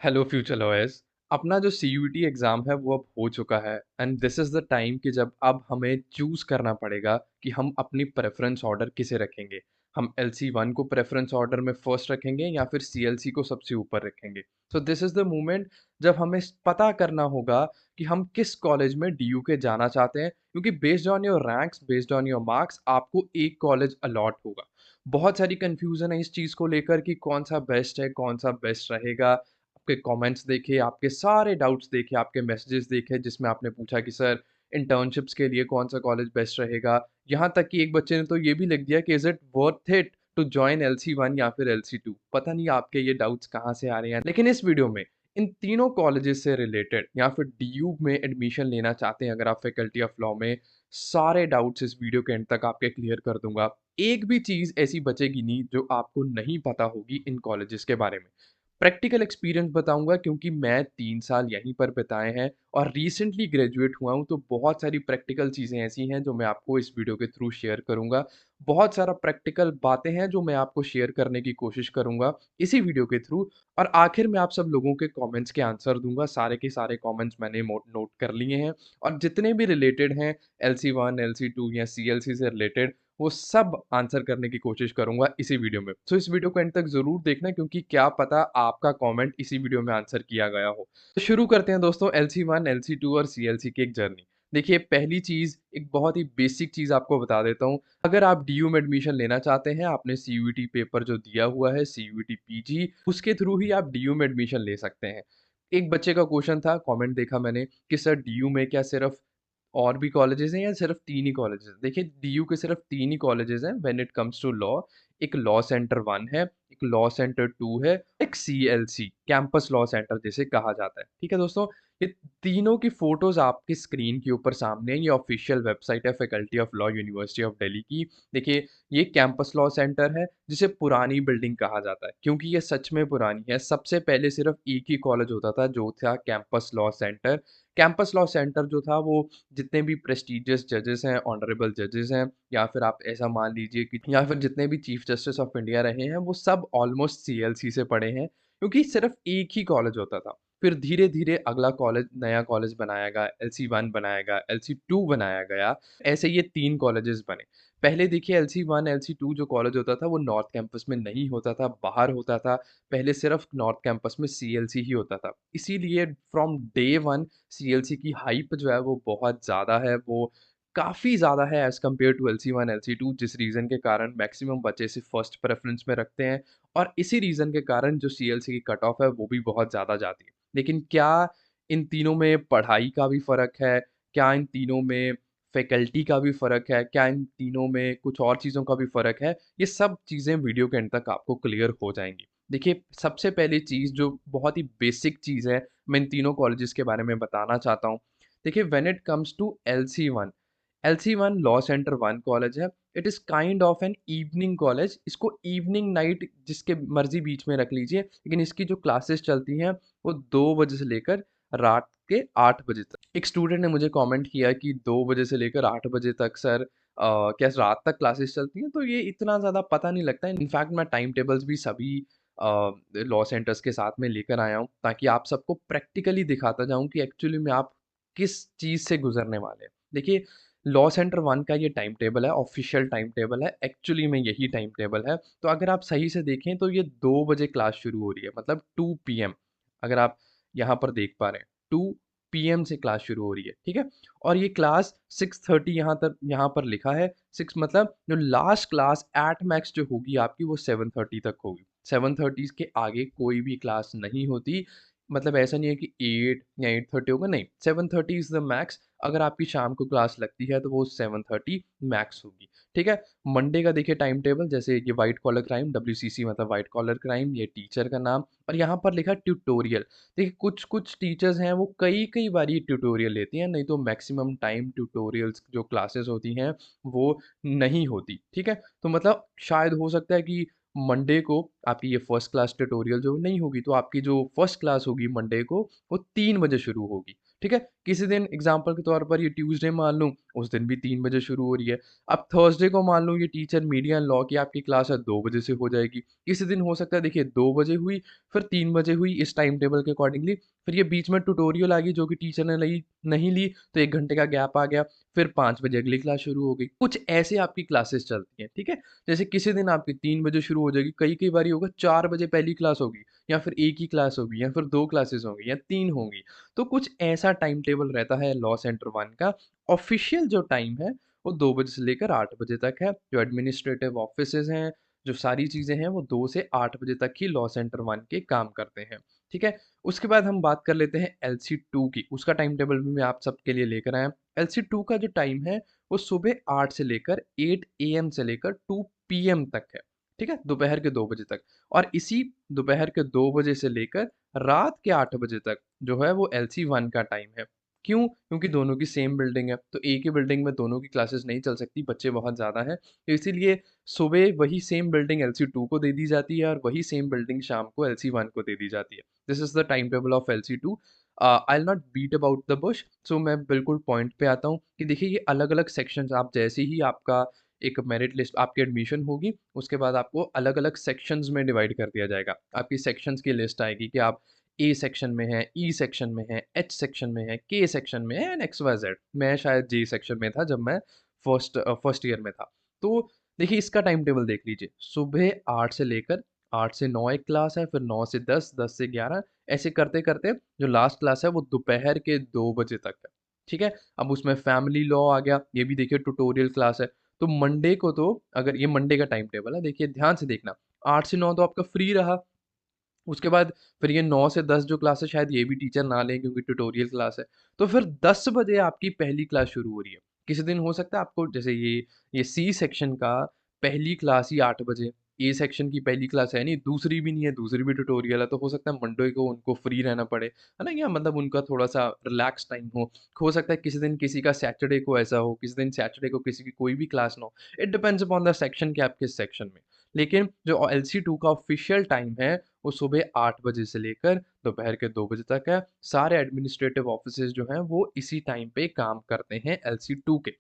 Hello future lawyers. अपना जो CUET exam है वो अब हो चुका है and this is the time कि जब अब हमें चूज़ करना पड़ेगा कि हम अपनी प्रेफ़रेंस ऑर्डर किसे रखेंगे। हम एलसी-1 को प्रेफ़रेंस ऑर्डर में फर्स्ट रखेंगे या फिर सीएलसी को सबसे ऊपर रखेंगे। So this is the moment जब हमें पता करना होगा कि हम किस कॉलेज में डीयू के जाना चाहते हैं, क्योंकि based on your ranks, based on your marks आपको एक कॉलेज अलॉट होगा। बहुत सारी कन्फ्यूज़न है इस चीज़ को लेकर कि कौन-सा बेस्ट है, कौन-सा बेस्ट रहेगा। आपके कमेंट्स देखे, आपके सारे डाउट्स देखे, आपके मैसेजेस देखे जिसमें आपने पूछा कि सर इंटर्नशिप्स के लिए कौन-सा कॉलेज बेस्ट रहेगा। यहाँ तक कि एक बच्चे ने तो ये भी लिख दिया कि is it worth it to join LC one या फिर एलसी-2। पता नहीं आपके ये डाउट्स कहाँ से आ रहे हैं। लेकिन इस वीडियो में इन तीनों कॉलेजेस से रिलेटेड या फिर डीयू में एडमिशन लेना चाहते हैं अगर आप फैकल्टी ऑफ लॉ में, सारे डाउट्स इस वीडियो के एंड तक आपके क्लियर कर दूँगा। एक भी चीज़ ऐसी बचेगी नहीं जो आपको नहीं पता होगी इन कॉलेजेस के बारे में। प्रैक्टिकल एक्सपीरियंस बताऊँगा क्योंकि मैं 3 साल यहीं पर बिताए हैं और रिसेंटली ग्रेजुएट हुआ हूँ, तो बहुत सारी प्रैक्टिकल चीज़ें ऐसी हैं जो मैं आपको इस वीडियो के थ्रू शेयर करूँगा। बहुत सारा प्रैक्टिकल बातें हैं जो मैं आपको शेयर करने की कोशिश करूँगा इसी वीडियो के थ्रू, और आखिर में आप सब लोगों के कमेंट्स के आंसर दूँगा। सारे के सारे कमेंट्स मैंने नोट कर लिए हैं और जितने भी रिलेटेड हैं एलसी-1, एलसी-2 या सीएलसी से रिलेटेड, वो सब आंसर करने की कोशिश करूँगा इसी वीडियो में। सो इस वीडियो को एंड तक ज़रूर देखना क्योंकि क्या पता आपका कमेंट इसी वीडियो में आंसर किया गया हो। तो शुरू करते हैं दोस्तों एलसी-1, एलसी-2 और सीएलसी की एक जर्नी। देखिए, पहली चीज़ एक बहुत ही बेसिक चीज़ आपको बता देता हूँ। अगर आप डीयू में एडमिशन लेना चाहते हैं, आपने सीयूईटी पेपर जो दिया हुआ है सीयूईटी पीजी, उसके थ्रू ही आप डीयू में एडमिशन ले सकते हैं। एक बच्चे का क्वेश्चन था, कमेंट देखा मैंने कि सर डीयू में क्या सिर्फ़ और भी कॉलेजेस हैं या सिर्फ 3 ही कॉलेजेस हैं? देखिए, डीयू के सिर्फ 3 ही कॉलेजेस हैं when it comes to law. एक लॉ सेंटर 1 है, एक लॉ सेंटर 2 है, एक सीएलसी कैंपस लॉ सेंटर जिसे कहा जाता है। ठीक है दोस्तों? ये तीनों की फ़ोटोज़ आपकी स्क्रीन के ऊपर सामने है। ये ऑफ़िशियल वेबसाइट है faculty of law university of Delhi की। देखिए, ये कैंपस लॉ सेंटर है जिसे पुरानी बिल्डिंग कहा जाता है क्योंकि ये सच में पुरानी है। सबसे पहले सिर्फ एक ही कॉलेज होता था जो था campus law centre. Campus law centre जो था वो जितने भी प्रेस्टीजियस जजेस हैं, ऑनरेबल जजेस हैं, या फिर आप ऐसा मान लीजिए कि या फिर जितने भी चीफ जस्टिस ऑफ इंडिया रहे हैं, वो सब ऑलमोस्ट सीएलसी से पढ़े हैं, क्योंकि सिर्फ एक ही कॉलेज होता था। फिर धीरे-धीरे अगला कॉलेज नया कॉलेज बनाया गया, एलसी-1 बनाया गया, एलसी-2 बनाया गया, ऐसे ये 3 कॉलेजेस बने। पहले देखिए एलसी-1, एलसी-2 जो कॉलेज होता था वो नॉर्थ कैंपस में नहीं होता था, बाहर होता था। पहले सिर्फ नॉर्थ कैंपस में सीएलसी ही होता था। इसीलिए फ्रॉम डे 1 सीएलसी की हाइप जो है वो बहुत ज़्यादा है, वो काफ़ी ज़्यादा है एज़ कम्पेयर टू एलसी-1, एलसी-2, जिस रीज़न के कारण मैक्सिमम बच्चे इसे फर्स्ट प्रेफ़रेंस में रखते हैं और इसी रीज़न के कारण जो सीएलसी की कट ऑफ है वो भी बहुत ज़्यादा जाती है। लेकिन क्या इन तीनों में पढ़ाई का भी फ़र्क है? क्या इन तीनों में फैकल्टी का भी फ़र्क है? क्या इन तीनों में कुछ और चीज़ों का भी फ़र्क है? ये सब चीज़ें वीडियो के एंड तक आपको क्लियर हो जाएँगी। देखिए, सबसे पहली चीज़ जो बहुत ही बेसिक चीज़ है, मैं इन तीनों कॉलेजेस के बारे में बताना चाहता हूँ। देखिए, when it comes to LC one, LC one law centre 1 college है। It is kind of an evening college. इसको इवनिंग नाइट जिसके मर्ज़ी बीच में रख लीजिए, लेकिन इसकी जो क्लासेस चलती हैं, वो 2 बजे से लेकर रात के 8 बजे तक। एक स्टूडेंट ने मुझे कमेंट किया कि 2 बजे से लेकर 8 बजे तक सर क्या रात तक क्लासेस चलती हैं? तो ये इतना ज़्यादा पता नहीं लगता है। इनफैक्ट मैं टाइम टेबल्स भी सभी लॉ सेंटर्स के साथ में लेकर आया हूँ, ताकि आप सबको प्रैक्टिकली दिखाता जाऊँ कि एक्चुअली में आप किस चीज़ से गुज़रने वाले हैं। देखिए, लॉ सेंटर 1 का ये टाइम टेबल है, ऑफ़िशियल टाइम टेबल है, एक्चुअली में यही टाइम टेबल है। तो अगर आप सही से देखें तो ये 2 बजे क्लास शुरू हो रही है, मतलब 2 पीएम, अगर आप यहाँ पर देख पा रहे हैं, 2 पीएम से क्लास शुरू हो रही है, ठीक है? और ये क्लास 6:30 यहाँ पर लिखा है, 6 मतलब जो लास्ट क्लास एट मैक्स जो होगी आपकी वो 7:30 तक होगी। 7:30 के आगे कोई भी क्लास नहीं होती। मतलब ऐसा नहीं है कि 8 या 8:30 होगा, नहीं, 7:30 इज़ द मैक्स। अगर आपकी शाम को क्लास लगती है तो वो 7:30 मैक्स होगी, ठीक है? मंडे का देखिए टाइम टेबल, जैसे ये व्हाइट कॉलर क्राइम, डब्ल्यूसीसी मतलब व्हाइट कॉलर क्राइम, ये टीचर का नाम, और यहाँ पर लिखा ट्यूटोरियल। देखिए, कुछ-कुछ टीचर्स हैं वो कई-कई बार ये ट्यूटोरियल लेती हैं, नहीं तो मैक्सिमम टाइम ट्यूटोरियल्स जो क्लासेस होती हैं वो नहीं होती, ठीक है? तो मतलब शायद हो सकता है कि मंडे को आपकी ये फर्स्ट क्लास ट्यूटोरियल जो नहीं होगी, तो आपकी जो फर्स्ट क्लास होगी मंडे को, वो 3 बजे शुरू होगी, ठीक है? किसी दिन एग्ज़ाम्पल के तौर पर ये ट्यूसडे मान लूँ, उस दिन भी 3 बजे शुरू हो रही है। अब थर्सडे को मान लूँ ये टीचर मीडिया एंड लॉ की आपकी क्लास है 2 बजे से हो जाएगी। किसी दिन हो सकता है देखिए 2 बजे हुई, फिर 3 बजे हुई इस टाइम टेबल के अकॉर्डिंगली, फिर ये बीच में ट्यूटोरियल आ गई जो कि टीचर ने लई नहीं ली, तो 1 घंटे का गैप आ गया, फिर 5 बजे अगली क्लास शुरू हो गई। कुछ ऐसे आपकी क्लासेस चलती हैं, ठीक है? जैसे किसी दिन आपकी 3 बजे शुरू हो जाएगी, कई-कई बारी होगा 4 बजे पहली क्लास होगी, या फिर 1 ही क्लास होगी, या फिर 2 क्लासेस होंगी, या 3 होंगी। तो कुछ ऐसा टाइम टेबल रहता है लॉ सेंटर 1 का। ऑफ़िशियल जो टाइम है, वो 2 बजे से लेकर 8 बजे तक है। जो एडमिनिस्ट्रेटिव ऑफ़िसेज़ हैं, जो सारी चीज़ें हैं, वो 2 से 8 बजे तक ही लॉ सेंटर 1 के काम करते हैं, ठीक है? उसके बाद हम बात कर लेते हैं एलसी2 की, उसका टाइम टेबल भी मैं आप सबके लिए लेकर आया हूँ। एलसी2 का जो टाइम है, वो सुबह 8 से लेकर 8 एएम से लेकर 2 पीएम तक है, ठीक है? दोपहर के 2 बजे तक। और इसी दोपहर के 2 बजे से लेकर रात के 8 बजे तक जो है वो एलसी1 का टाइम है। क्यों? क्योंकि दोनों की सेम बिल्डिंग है, तो एक ही बिल्डिंग में दोनों की क्लासेस नहीं चल सकती, बच्चे बहुत ज़्यादा हैं। तो इसीलिए सुबह वही सेम बिल्डिंग एलसी2 को दे दी जाती है और वही सेम बिल्डिंग शाम को एलसी1 को दे दी जाती है। This is the time table of LC two. I will not beat about the bush, so मैं बिल्कुल पॉइंट पे आता हूँ कि देखिए ये अलग-अलग सेक्शंस, आप जैसे ही आपका एक मेरिट लिस्ट आपकी एडमिशन होगी, उसके बाद आपको अलग-अलग सेक्शंस में डिवाइड कर दिया जाएगा। आपकी सेक्शंस की लिस्ट आएगी कि आप ए सेक्शन में हैं, ई सेक्शन में हैं, एच सेक्शन में हैं, के सेक्शन में हैं एंड एक्स वाई ज़ेड। मैं शायद जे सेक्शन में था जब मैं फर्स्ट ईयर में था। तो देखिए इसका टाइम टेबल देख लीजिए, सुबह 8 से लेकर 8 से 9 एक क्लास है, फिर 9 से 10, 10 से 11, ऐसे करते-करते जो लास्ट क्लास है वो दोपहर के 2 बजे तक है, ठीक है? अब उसमें फैमिली लॉ आ गया, ये भी देखिए ट्यूटोरियल क्लास है। तो मंडे को तो, अगर ये मंडे का टाइम टेबल है, देखिए ध्यान से देखना, 8 से 9 तो आपका फ्री रहा। उसके बाद फिर ये 9 से 10 जो क्लास है शायद ये भी टीचर ना लें क्योंकि ट्यूटोरियल क्लास है। तो फिर 10 बजे आपकी पहली क्लास शुरू हो रही है। किसी दिन हो सकता है आपको जैसे ये सी सेक्शन का पहली क्लास ही 8 बजे, ए सेक्शन की पहली क्लास है नहीं, दूसरी भी नहीं है, दूसरी भी ट्यूटोरियल है, तो हो सकता है मंडे को उनको फ्री रहना पड़े, है ना? या मतलब उनका थोड़ा-सा रिलैक्स टाइम हो। हो सकता है किसी दिन किसी का सैटरडे को ऐसा हो, किसी दिन सैटरडे को किसी की कोई भी क्लास ना हो। It depends upon the section कि आप किस सेक्शन में। लेकिन जो एलसी2 का ऑफिशियल टाइम है वो सुबह 8 बजे से लेकर दोपहर के 2 बजे तक है। सारे एडमिनिस्ट्रेटिव ऑफिसेज़ जो हैं वो इसी टाइम पे काम करते हैं एलसी2 के।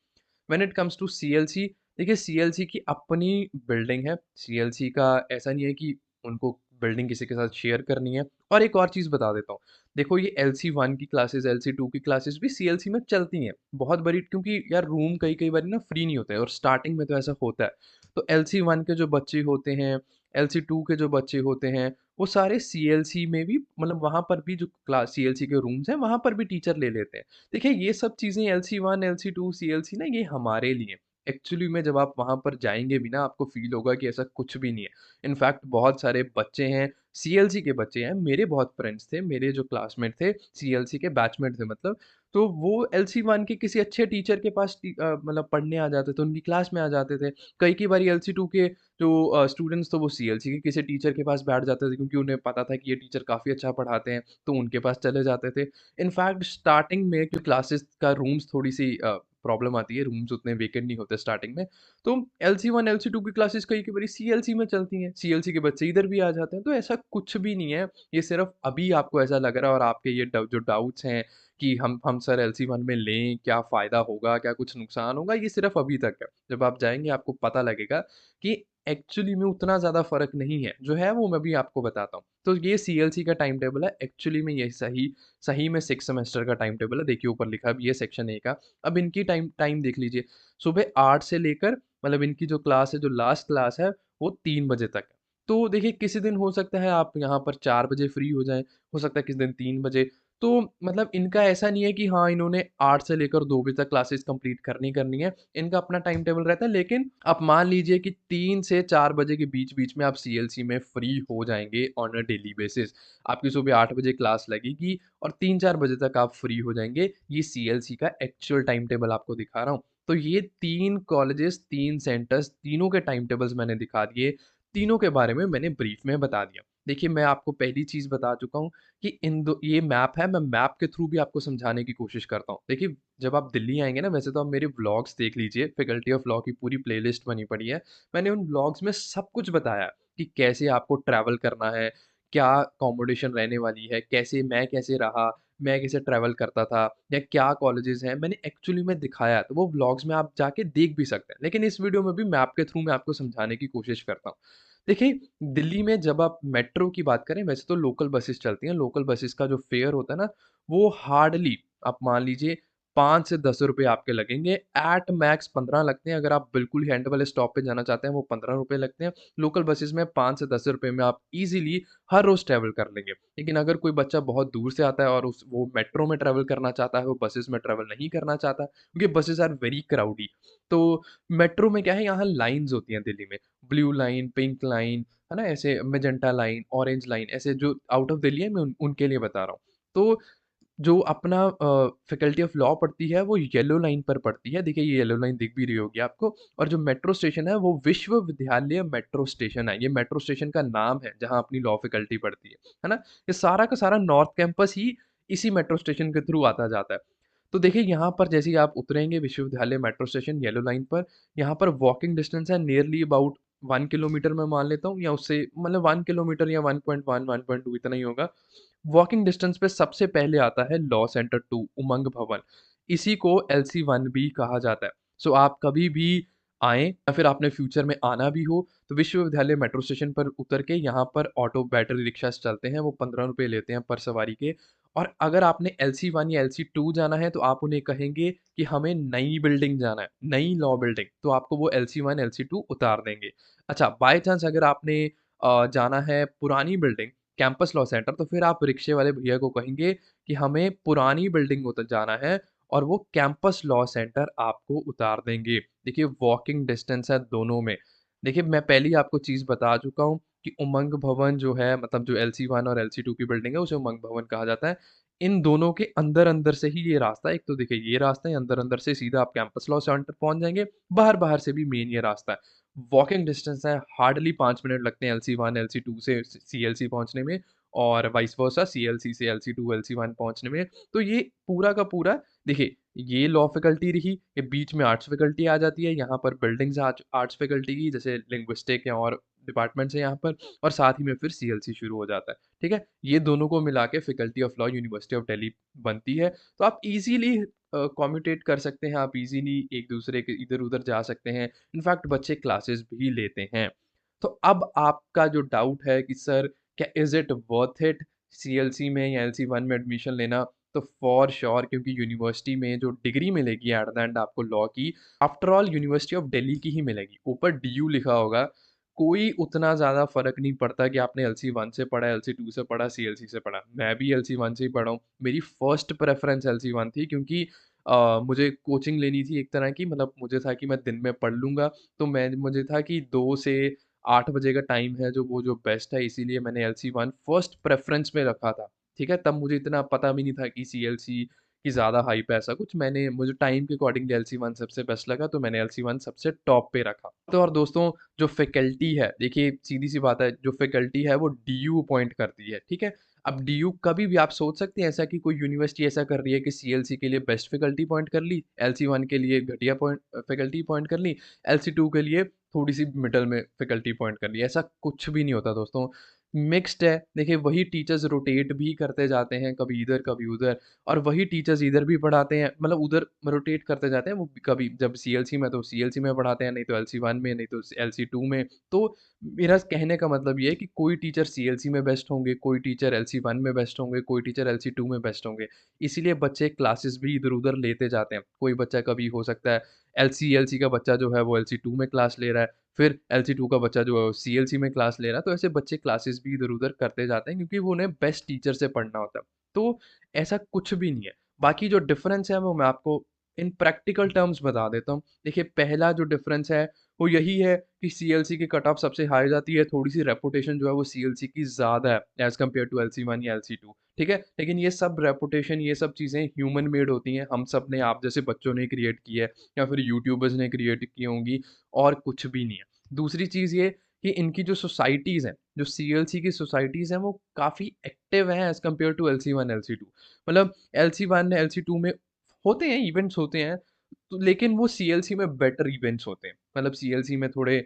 When it comes to CLC, देखिए सीएलसी की अपनी बिल्डिंग है। सीएलसी का ऐसा नहीं है कि उनको बिल्डिंग किसी के साथ शेयर करनी है। और एक और चीज़ बता देता हूँ, देखो ये एलसी1 की क्लासेस, एलसी2 की क्लासेस भी सीएलसी में चलती हैं। बहुत बड़ी, क्योंकि यार रूम कई-कई बारी ना फ्री नहीं होते हैं और स्टार्टिंग में तो ऐसा होता है। तो एलसी1 के जो बच्चे होते हैं, एलसी2 के जो बच्चे होते हैं, वो सारे सीएलसी में भी, मतलब वहाँ पर भी जो क्लास सीएलसी के रूम्स हैं, वहाँ पर भी टीचर ले लेते हैं। देखिए ये सब चीज़ें एलसी1, एलसी2, सीएलसी ना ये हमारे लिए हैं। एक्चुअली में जब आप वहाँ पर जाएँगे भी ना आपको फ़ील होगा कि ऐसा कुछ भी नहीं है। इनफैक्ट बहुत सारे बच्चे हैं, सीएलसी के बच्चे हैं, मेरे बहुत फ्रेंड्स थे, मेरे जो क्लासमेट थे, सीएलसी के बैचमेट थे मतलब, तो वो एलसी1 के किसी अच्छे टीचर के पास मतलब पढ़ने आ जाते थे, उनकी क्लास में आ जाते थे। कई-कई बारी एलसी2 के जो स्टूडेंट्स तो वो सीएलसी के किसी टीचर के पास बैठ जाते थे क्योंकि उन्हें पता था कि ये टीचर काफ़ी अच्छा पढ़ाते हैं, तो उनके पास चले जाते थे। इनफैक्ट स्टार्टिंग में जो क्लासेस का रूम्स थोड़ी-सी प्रॉब्लम आती है, रूम्स उतने वेकेंट नहीं होते स्टार्टिंग में, तो एलसी1, एलसी2 की क्लासेस कई-कई बारी सीएलसी में चलती हैं, सीएलसी के बच्चे इधर भी आ जाते हैं, तो ऐसा कुछ भी नहीं है। ये सिर्फ़ अभी आपको ऐसा लग रहा है और आपके ये जो डाउट्स हैं कि हम सर एलसी1 में लें, क्या फ़ायदा होगा, क्या कुछ नुकसान होगा, ये सिर्फ़ अभी तक है। जब आप जाएँगे आपको पता लगेगा कि एक्चुअली में उतना ज़्यादा फ़र्क नहीं है, जो है वो मैं भी आपको बताता हूँ। तो ये सीएलसी का टाइम टेबल है, एक्चुअली में ये सही सही में 6 सेमेस्टर का टाइम टेबल है, देखिए ऊपर लिखा है अब ये सेक्शन ए का। अब इनकी टाइम टाइम देख लीजिए, सुबह 8 से लेकर, मतलब इनकी जो क्लास है, जो लास्ट क्लास है, वो 3 बजे तक है। तो देखिए किसी दिन हो सकता है आप यहाँ पर 4 बजे फ्री हो जाएँ, हो सकता है किसी दिन 3 बजे। तो मतलब इनका ऐसा नहीं है कि हाँ, इन्होंने 8 से लेकर 2 बजे तक क्लासेस कंप्लीट करनी करनी है, इनका अपना टाइम टेबल रहता है। लेकिन आप मान लीजिए कि 3 से 4 बजे के बीच-बीच में आप सीएलसी में फ्री हो जाएँगे ऑन अ डेली बेसिस। आपकी सुबह 8 बजे क्लास लगेगी और 3-4 बजे तक आप फ्री हो जाएँगे। ये सीएलसी का एक्चुअल टाइम टेबल आपको दिखा रहा हूँ। तो ये 3 कॉलेजेस, 3 सेंटर्स, तीनों के टाइम टेबल्स मैंने दिखा दिए, तीनों के बारे में मैंने ब्रीफ में बता दिया। देखिए, मैं आपको पहली चीज़ बता चुका हूँ कि इन दो ये मैप है, मैं मैप के थ्रू भी आपको समझाने की कोशिश करता हूँ। देखिए, जब आप दिल्ली आएँगे ना, वैसे तो आप मेरे व्लॉग्स देख लीजिए, फैकल्टी ऑफ लॉ की पूरी प्लेलिस्ट बनी पड़ी है। मैंने उन व्लॉग्स में सब कुछ बताया है कि कैसे आपको ट्रैवल करना है, क्या अकोमोडेशन रहने वाली है, कैसे रहा, मैं कैसे ट्रैवल करता था या क्या कॉलेजेस हैं, मैंने एक्चुअली में दिखाया है। तो वो व्लॉग्स में आप जाके देख भी सकते हैं। लेकिन इस वीडियो में भी मैप के थ्रू मैं आपको समझाने की कोशिश करता हूँ। देखिए, दिल्ली में जब आप मेट्रो की बात करें, वैसे तो लोकल बसेस चलती हैं। लोकल बसेस का जो फेयर होता है ना, वो हार्डली आप मान लीजिए 5 से 10 रुपए आपके लगेंगे। एट मैक्स 15 लगते हैं। अगर आप बिल्कुल ही एंड वाले स्टॉप पे जाना चाहते हैं, वो 15 रुपए लगते हैं। लोकल बसेस में 5 से 10 रुपए में आप ईज़िली हर रोज़ ट्रैवल कर लेंगे। लेकिन अगर कोई बच्चा बहुत दूर से आता है और वो मेट्रो में ट्रैवल करना चाहता है, वो बसेस में ट्रैवल नहीं करना चाहता, क्योंकि बसेस आर वेरी क्राउडी। तो मेट्रो में क्या है, यहाँ लाइन्स होती हैं दिल्ली में। ब्लू लाइन, पिंक लाइन, है ना? ऐसे मैजेंटा लाइन, ऑरेंज लाइन, ऐसे जो आउट ऑफ दिल्ली है, मैं उनके लिए बता रहा हूँ। तो जो अपना फैकल्टी ऑफ लॉ पड़ती है, वो येलो लाइन पर पड़ती है। देखिए, ये येलो लाइन दिख भी रही होगी आपको। और जो मेट्रो स्टेशन है, वो विश्वविद्यालय मेट्रो स्टेशन है। ये मेट्रो स्टेशन का नाम है, जहाँ अपनी लॉ फैकल्टी पड़ती है ना? ये सारा का सारा नॉर्थ कैंपस ही इसी मेट्रो स्टेशन के थ्रू आता जाता है। तो देखिए, यहाँ पर जैसे ही आप उतरेंगे विश्वविद्यालय मेट्रो स्टेशन येलो लाइन पर, यहाँ पर वॉकिंग डिस्टेंस है नियरली अबाउट 1 किलोमीटर मैं मान लेता हूँ, या उससे मतलब 1 किलोमीटर या 1.1, 1.2 इतना ही होगा। वॉकिंग डिस्टेंस पे सबसे पहले आता है लॉ सेंटर 2 उमंग भवन। इसी को एलसी 1 भी कहा जाता है। सो आप कभी भी आएँ या फिर आपने फ्यूचर में आना भी हो, तो विश्वविद्यालय मेट्रो स्टेशन पर उतर के यहाँ पर ऑटो बैटरी रिक्शाज़ चलते हैं, वो ₹15 लेते हैं पर सवारी के। और अगर आपने एलसी 1 या एलसी 2 जाना है, तो आप उन्हें कहेंगे कि हमें नई बिल्डिंग जाना है, नई लॉ बिल्डिंग, तो आपको वो एलसी 1, एलसी 2 उतार देंगे। अच्छा, बाय चांस अगर आपने जाना है पुरानी बिल्डिंग, कैंपस लॉ सेंटर, तो फिर आप रिक्शे वाले भैया को कहेंगे कि हमें पुरानी बिल्डिंग उतर जाना है, और वो कैंपस लॉ सेंटर आपको उतार देंगे। देखिए, वॉकिंग डिस्टेंस है दोनों में। देखिए, मैं पहले ही आपको चीज़ बता चुका हूँ कि उमंग भवन जो है, मतलब जो एलसी 1 और एलसी 2 की बिल्डिंग है, उसे उमंग भवन कहा जाता है। इन दोनों के अंदर-अंदर से ही ये रास्ता है। एक तो देखिए ये रास्ता है, अंदर-अंदर से सीधा आप कैंपस लॉ सेंटर पहुँच जाएँगे, बाहर-बाहर से भी मेन ये रास्ता है। वॉकिंग डिस्टेंस है, हार्डली 5 मिनट लगते हैं एलसी 1, एलसी 2 से सीएलसी पहुँचने में, और वाइस वर्सा सीएलसी से एलसी 2, एलसी 1 पहुँचने में। तो ये पूरा का पूरा, देखिए, ये लॉ फैकल्टी रही, ये बीच में आर्ट्स फैकल्टी आ जाती है, यहाँ पर बिल्डिंग्स आर्ट्स फैकल्टी की, जैसे लिंग्विस्टिक है और डिपार्टमेंट्स हैं यहाँ पर, और साथ ही में फिर सीएलसी शुरू हो जाता है, ठीक है? ये दोनों को मिला के faculty of law university of Delhi बनती है। तो आप ईज़िली कम्यूटेट कर सकते हैं, आप ईज़िली एक-दूसरे के इधर-उधर जा सकते हैं। इनफैक्ट बच्चे क्लासेस भी लेते हैं। तो अब आपका जो डाउट है कि सर, क्या is it worth it CLC में या एलसी 1 में एडमिशन लेना? तो फॉर श्योर, क्योंकि यूनिवर्सिटी में जो डिग्री मिलेगी एट द एंड आपको लॉ की, after all university of Delhi की ही मिलेगी। ऊपर डीयू लिखा होगा, कोई उतना ज़्यादा फ़र्क नहीं पड़ता कि आपने एलसी 1 से पढ़ा, एलसी 2 से पढ़ा, सीएलसी से पढ़ा। मैं भी एलसी 1 से ही पढ़ा हूँ। मेरी फर्स्ट प्रेफ़रेंस एलसी 1 थी, क्योंकि मुझे कोचिंग लेनी थी एक तरह की, मतलब मुझे था कि मैं दिन में पढ़ लूँगा, तो मुझे था कि 2 से 8 बजे का टाइम है, जो बेस्ट है, इसीलिए मैंने एलसी 1 फर्स्ट प्रेफ़रेंस में रखा था। ठीक है? तब मुझे इतना पता भी नहीं था कि सीएलसी की ज़्यादा हाइप है, ऐसा कुछ। मुझे टाइम के अकॉर्डिंगली एलसी 1 सबसे बेस्ट लगा, तो मैंने एलसी 1 सबसे टॉप पे रखा। तो और दोस्तों, जो फैकल्टी है, देखिए सीधी-सी बात है, जो फैकल्टी है वो डीयू अपॉइंट करती है, ठीक है? अब डीयू कभी भी आप सोच सकते हैं ऐसा कि कोई यूनिवर्सिटी ऐसा कर रही है कि सीएलसी के लिए बेस्ट फैकल्टी अपॉइंट कर ली, एलसी 1 के लिए घटिया फैकल्टी अपॉइंट कर ली, एलसी 2 के लिए थोड़ी-सी मिडल में फैकल्टी अपॉइंट कर ली। ऐसा कुछ भी नहीं होता दोस्तों, मिक्स्ड है। देखिए, वही टीचर्स रोटेट भी करते जाते हैं, कभी इधर, कभी उधर, और वही टीचर्स इधर भी पढ़ाते हैं, मतलब उधर रोटेट करते जाते हैं। वो कभी जब सीएलसी में, तो सीएलसी में पढ़ाते हैं, नहीं तो एलसी 1 में, नहीं तो एलसी 2 में। तो मेरा कहने का मतलब ये है कि कोई टीचर सीएलसी में बेस्ट होंगे, कोई टीचर एलसी 1 में बेस्ट होंगे, कोई टीचर एलसी 2 में बेस्ट होंगे। इसीलिए बच्चे क्लासेस भी इधर-उधर लेते जाते हैं। कोई बच्चा कभी हो सकता है एलसी का बच्चा जो है वो एलसी 2 में क्लास ले रहा है, फिर एलसी 2 का बच्चा जो है वो सीएलसी में क्लास ले रहा है, तो ऐसे बच्चे क्लासेस भी इधर-उधर करते जाते हैं, क्योंकि वो उन्हें बेस्ट टीचर से पढ़ना होता है। तो ऐसा कुछ भी नहीं है। बाकी जो डिफ़रेंस है वो मैं आपको इन प्रैक्टिकल टर्म्स बता देता हूँ। देखिए, पहला जो डिफ़रेंस है वो यही है कि सीएलसी की कट ऑफ सबसे हाई जाती है, थोड़ी-सी रेपुटेशन जो है वो सीएलसी की ज़्यादा है एज़ कम्पेयर टू एलसी 1 या एलसी 2, ठीक है? लेकिन ये सब रेपुटेशन, ये सब चीज़ें ह्यूमन मेड होती हैं, हम सब ने, आप जैसे बच्चों ने क्रिएट की है, या फिर यूट्यूबर्स ने क्रिएट की होंगी, और कुछ भी नहीं है। दूसरी चीज़ ये कि इनकी जो सोसाइटीज़ हैं, जो सीएलसी की सोसाइटीज़ हैं, वो काफ़ी एक्टिव हैं as compare to LC 1, LC 2। मतलब एलसी 1, एलसी 2 में होते हैं, इवेंट्स होते हैं, तो लेकिन वो सीएलसी में बेटर इवेंट्स होते हैं। मतलब सीएलसी में थोड़े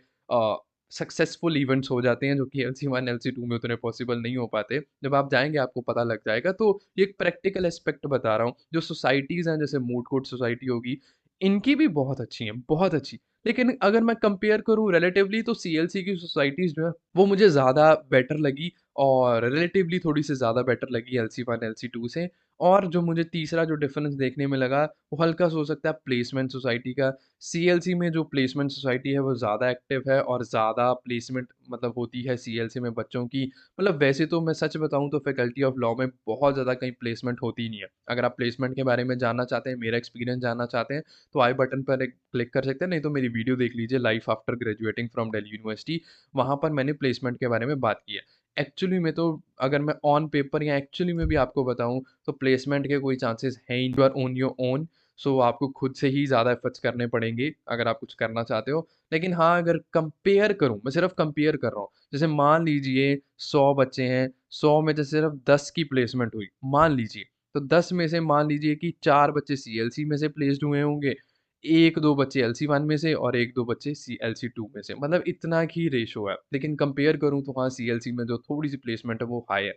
सक्सेसफुल इवेंट्स हो जाते हैं जो कि एलसी-1, एलसी-2 में उतने पॉसिबल नहीं हो पाते। जब आप जाएँगे आपको पता लग जाएगा। तो ये एक प्रैक्टिकल एस्पेक्ट बता रहा हूँ। जो सोसाइटीज़ हैं जैसे मूड कोर्ट सोसाइटी होगी, इनकी भी बहुत अच्छी हैं, बहुत अच्छी। लेकिन अगर मैं कंपेयर करूँ रिलेटिवली तो सीएलसी की सोसाइटीज़ जो है वो मुझे ज़्यादा बेटर लगी और रिलेटिवली थोड़ी-सी ज़्यादा बेटर लगी एलसी-1, एलसी-2 से। और जो मुझे तीसरा जो डिफरेंस देखने में लगा, वो हल्का-सा हो सकता है प्लेसमेंट सोसाइटी का। सीएलसी में जो प्लेसमेंट सोसाइटी है वो ज़्यादा एक्टिव है और ज़्यादा प्लेसमेंट मतलब होती है सीएलसी में बच्चों की। मतलब वैसे तो मैं सच बताऊँ तो फैकल्टी ऑफ लॉ में बहुत ज़्यादा कहीं प्लेसमेंट होती ही नहीं है। अगर आप प्लेसमेंट के बारे में जानना चाहते हैं, मेरा एक्सपीरियंस जानना चाहते हैं, तो आई बटन पर एक क्लिक कर सकते हैं, नहीं तो मेरी वीडियो देख लीजिए life after graduating from Delhi university. वहाँ पर मैंने प्लेसमेंट के बारे में बात की है। एक्चुअली में तो अगर मैं ऑन पेपर या एक्चुअली में भी आपको बताऊँ तो प्लेसमेंट के कोई चांसेस हैं ही नहीं। You are on your own. So आपको खुद से ही ज़्यादा एफर्ट्स करने पड़ेंगे अगर आप कुछ करना चाहते हो। लेकिन हाँ, अगर कंपेयर करूँ, मैं सिर्फ़ कंपेयर कर रहा हूँ। जैसे मान लीजिए 100 बच्चे हैं, 100 में से सिर्फ़ 10 की प्लेसमेंट हुई, मान लीजिए। तो 10 में से मान लीजिए कि 4 बच्चे सीएलसी में से प्लेस्ड हुए होंगे, 1-2 बच्चे एलसी-1 में से और 1-2 बच्चे एलसी-2 में से। मतलब इतना ही रेशो है। लेकिन कंपेयर करूँ तो हाँ, सीएलसी में जो थोड़ी-सी प्लेसमेंट है वो हाई है।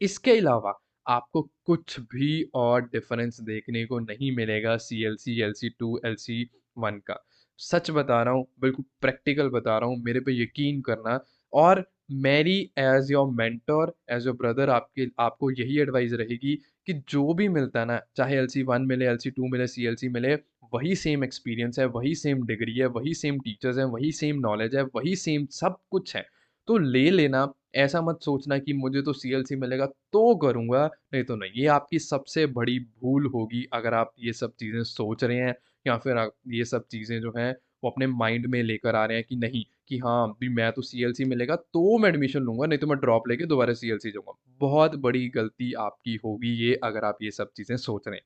इसके अलावा आपको कुछ भी और डिफरेंस देखने को नहीं मिलेगा सीएलसी, एलसी-2, एलसी-1 का। सच बता रहा हूँ, बिल्कुल प्रैक्टिकल बता रहा हूँ, मेरे पे यकीन करना। और मेरी as your mentor, as your brother आपको यही एडवाइस रहेगी कि जो भी मिलता है ना, चाहे एलसी-1 मिले, एलसी-2 मिले, सीएलसी मिले, वही सेम एक्सपीरियंस है, वही सेम डिग्री है, वही सेम टीचर्स हैं, वही सेम नॉलेज है, वही सेम सब कुछ है। तो ले लेना। ऐसा मत सोचना कि मुझे तो सीएलसी मिलेगा तो करूँगा, नहीं तो नहीं। ये आपकी सबसे बड़ी भूल होगी अगर आप ये सब चीज़ें सोच रहे हैं या फिर आप ये सब चीज़ें जो हैं वो अपने माइंड में लेकर आ रहे हैं कि नहीं, कि हाँ, भी मैं तो सीएलसी मिलेगा तो मैं एडमिशन लूँगा, नहीं तो मैं ड्रॉप लेके दोबारा सीएलसी जाऊँगा। बहुत बड़ी गलती आपकी होगी ये अगर आप ये सब चीज़ें सोच रहे हैं।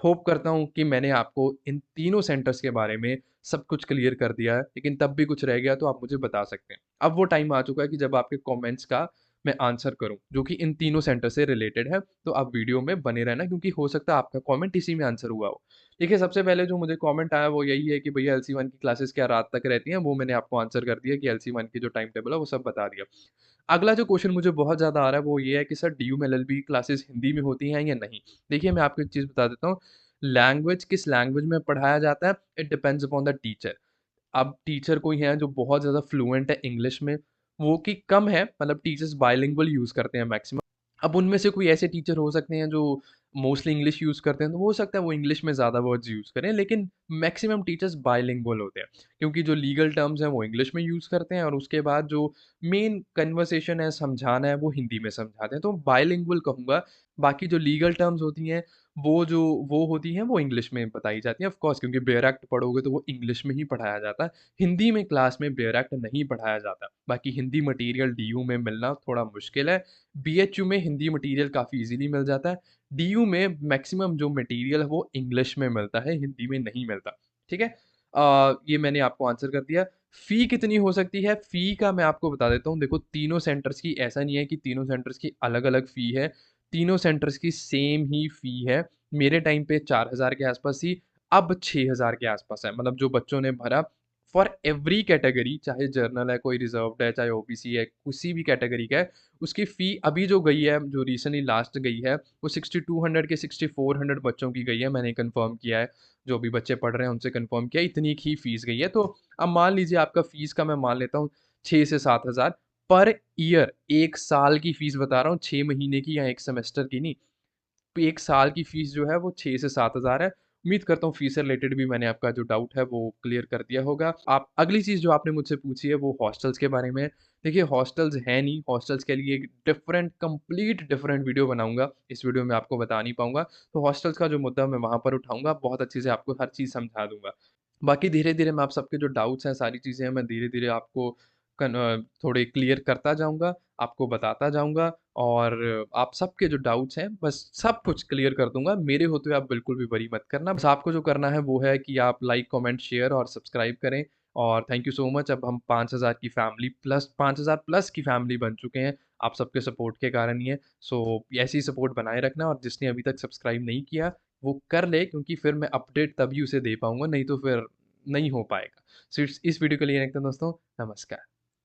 होप करता हूँ कि मैंने आपको इन तीनों सेंटर्स के बारे में सब कुछ क्लियर कर दिया है, लेकिन तब भी कुछ रह गया तो आप मुझे बता सकते हैं। अब वो टाइम आ चुका है कि जब आपके कमेंट्स का मैं आंसर करूँ, जो कि इन तीनों सेंटर से रिलेटेड है, तो आप वीडियो में बने रहना क्योंकि हो सकता है आपका कमेंट इसी में आंसर हुआ हो। देखिए, सबसे पहले जो मुझे कमेंट आया वो यही है कि भैया एलसी-1 की क्लासेस क्या रात तक रहती हैं? वो मैंने आपको आंसर कर दिया कि एलसी-1 की जो टाइम टेबल है वो सब बता दिया। अगला जो क्वेश्चन मुझे बहुत ज़्यादा आ रहा है वो ये है कि सर डीयूम एलएलबी क्लासेस हिंदी में होती हैं या नहीं? देखिए, मैं आपको एक चीज़ बता देता हूँ, लैंग्वेज किस लैंग्वेज में पढ़ाया जाता है, it depends upon the teacher. अब टीचर कोई हैं जो बहुत ज़्यादा फ्लुएंट है इंग्लिश में, वो कि कम है, मतलब टीचर्स बाइलिंगुअल यूज़ करते हैं मैक्सिमम। अब उनमें से कोई ऐसे टीचर हो सकते हैं जो मोस्टली इंग्लिश यूज़ करते हैं, तो हो सकता है वो इंग्लिश में ज़्यादा वर्ड्स यूज़ करें, लेकिन मैक्सिमम टीचर्स बाइलिंगुअल होते हैं। क्योंकि जो लीगल टर्म्स हैं वो इंग्लिश में यूज़ करते हैं और उसके बाद जो मेन कन्वर्सेशन है, समझाना है, वो हिंदी में समझाते हैं, तो बाइलिंगुअल कहूँगा। बाकी जो लीगल टर्म्स होती हैं, वो होती हैं वो इंग्लिश में बताई जाती हैं ऑफ़ कोर्स, क्योंकि बेयर एक्ट पढ़ोगे तो वो इंग्लिश में ही पढ़ाया जाता है। हिंदी में क्लास में बेयर एक्ट नहीं पढ़ाया जाता। बाकी हिंदी मटीरियल डीयू में मिलना थोड़ा मुश्किल है। बीएचयू में हिंदी मटीरियल काफ़ी ईज़िली मिल जाता है। डीयू में मैक्सिमम जो मटीरियल है वो इंग्लिश में मिलता है, हिंदी में नहीं मिलता। ठीक है? ये मैंने आपको आंसर कर दिया। फ़ी कितनी हो सकती है? फ़ी का मैं आपको बता देता हूँ। देखो, तीनों सेंटर्स की ऐसा नहीं है कि तीनों सेंटर्स की अलग-अलग फ़ी है। तीनों सेंटर्स की सेम ही फ़ी है। मेरे टाइम पे 4000 के आस-पास थी, अब 6000 के आस-पास है। मतलब जो बच्चों ने भरा फॉर एवरी कैटेगरी, चाहे जर्नल है, कोई रिज़र्व्ड है, चाहे ओबीसी है, किसी भी कैटेगरी का है, उसकी फ़ी अभी जो गई है, जो रिसेंटली लास्ट गई है, वो 6200 के 6400 बच्चों की गई है। मैंने कन्फर्म किया है, जो भी बच्चे पढ़ रहे हैं उनसे कन्फर्म किया है, इतनी ही फ़ीस गई है। तो अब मान लीजिए आपका फ़ीस का मैं मान लेता हूँ 6 से 7000 पर ईयर, 1 साल की फ़ीस बता रहा हूँ, 6 महीने की या 1 सेमेस्टर की नहीं। 1 साल की फ़ीस जो है वो 6 से 7,000 है। उम्मीद करता हूँ फ़ीस से रिलेटेड भी मैंने आपका जो डाउट है वो क्लियर कर दिया होगा। आप अगली चीज़ जो आपने मुझसे पूछी है वो हॉस्टल्स के बारे में है। देखिए, हॉस्टल्स हैं नहीं, हॉस्टल्स के लिए एक कंप्लीट डिफरेंट वीडियो बनाऊँगा। इस वीडियो में आपको बता नहीं पाऊँगा। तो हॉस्टल्स का जो मुद्दा मैं वहाँ पर उठाऊँगा, बहुत अच्छे से आपको हर चीज़ समझा दूँगा। बाकी धीरे-धीरे मैं आप सबके जो डाउट्स हैं, सारी चीज़ें हैं, मैं धीरे-धीरे आपको थोड़े क्लियर करता जाऊँगा, आपको बताता जाऊँगा और आप सबके जो डाउट्स हैं, बस सब कुछ क्लियर कर दूँगा। मेरे होते हुए आप बिल्कुल भी वरी मत करना। बस आपको जो करना है वो है कि आप लाइक, कमेंट, शेयर और सब्सक्राइब करें और थैंक यू सो मच। अब हम 5000 की फैमिली प्लस 5000 प्लस की फैमिली बन चुके हैं, आप सबके सपोर्ट के कारण ही है। सो ऐसे ही सपोर्ट बनाए रखना और जिसने अभी तक सब्सक्राइब नहीं किया, वो कर ले, क्योंकि फिर मैं अपडेट तभी उसे दे पाऊँगा, नहीं तो फिर नहीं हो पाएगा। सो इस वीडियो के लिए रखते हैं दोस्तों, नमस्कार।